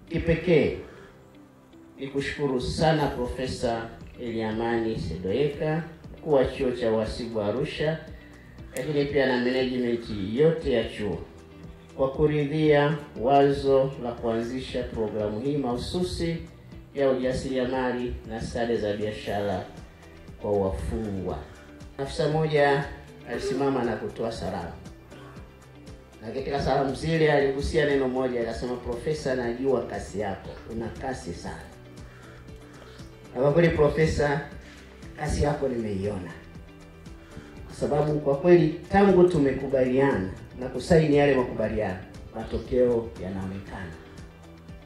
Kipekee nikushukuru sana Profesa Eliamani Sedoeka, mkuu wa chuo cha uhasibu Arusha, lakini pia na management yote ya chuo kwa kuridhia wazo la kuanzisha programu hii mahususi ya ujasiriamali na stadi za biashara kwa wafungwa. Afisa mmoja alisimama na kutoa salamu. Na katika salamu zile aligusia neno moja, akasema, "Profesa, najua kasi yako. Una kasi sana." Na kwa kweli Profesa, kasi yako nimeiona. Kwa sababu kwa kweli tangu tumekubaliana na kusaini yale makubaliano, matokeo yanaonekana.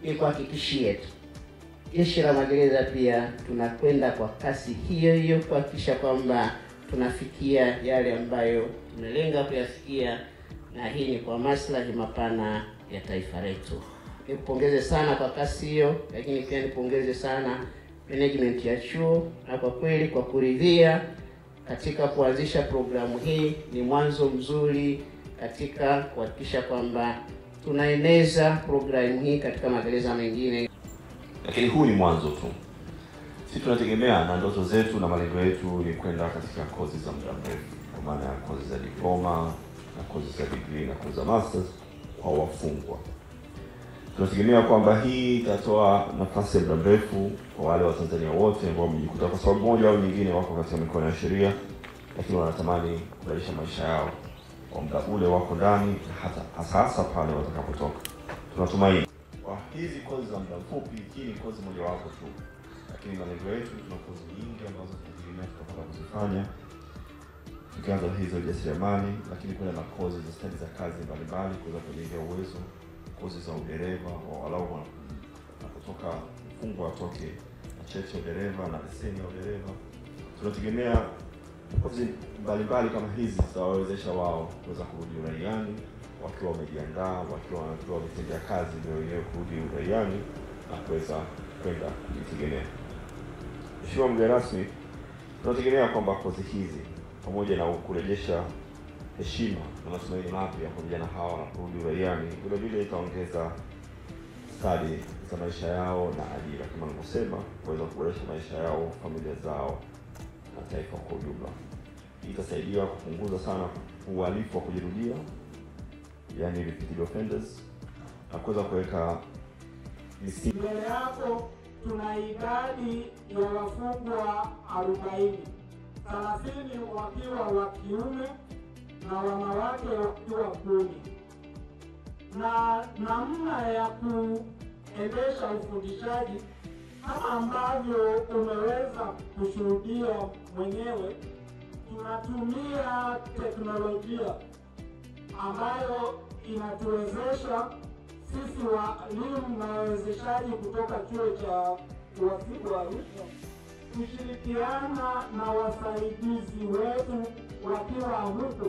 Ili kuhakikishia tu Jeshi la Magereza pia tunakwenda kwa kasi hiyo hiyo kuhakikisha kwamba tunafikia yale ambayo tumelenga kuyafikia, na hii ni kwa maslahi mapana ya taifa letu. Nikupongeze sana kwa kasi hiyo, lakini pia nipongeze sana management ya chuo, na kwa kweli kwa kuridhia katika kuanzisha programu hii. Ni mwanzo mzuri katika kuhakikisha kwamba tunaeneza programu hii katika magereza mengine. Lakini huu ni mwanzo tu. Sisi tunategemea na ndoto zetu na malengo yetu ni kwenda katika kozi za muda mrefu, kwa maana ya kozi za diploma na kozi za degree na kozi za masters kwa wafungwa. Tunategemea kwamba hii itatoa nafasi ya muda mrefu kwa wale wa Tanzania wote ambao wamejikuta kwa sababu moja au nyingine wako katika mikono ya sheria, lakini wanatamani kubadilisha maisha yao kwa muda ule wako ndani, hasa pale watakapotoka. Tunatumai kwa hizi kozi za muda mfupi, hii ni kozi moja wapo tu, lakini malengo yetu tuna kozi nyingi ambazo tunategemea tutapata kuzifanya. Tukianza hizo ujasiriamali, lakini kuna na kozi za stadi za kazi mbalimbali kuweza kujengea uwezo, kozi za udereva walau wanapotoka mfungwa watoke na cheti ya udereva na leseni ya udereva. Tunategemea kozi mbalimbali kama hizi zitawawezesha wao kuweza kurudi uraiani wakiwa wamejiandaa, wakiwa wametendea kazi ndio wenyewe kurudi uraiani na kuweza kwenda kujitegemea. Mheshimiwa mgeni rasmi, tunategemea kwamba kozi hizi pamoja na kurejesha heshima na matumaini mapya kwa vijana hawa na kurudi uraiani, vile itaongeza stadi za maisha yao na ajira, kama nilivyosema, kuweza kuboresha maisha yao, familia zao na taifa kwa ujumla. Itasaidia kupunguza sana uhalifu wa kujirudia, yani repeated offenders, na kuweza kuweka misingi. Mbele yako tuna idadi ya wafungwa 40, 30 wakiwa wa kiume na wanawake wakiwa 10. Na namna ya kuendesha ufundishaji kama ambavyo umeweza kushuhudia mwenyewe, tunatumia teknolojia ambayo inatuwezesha sisi walimu na wawezeshaji kutoka chuo cha uhasibu Arusha kushirikiana na wasaidizi wetu wakiwa huko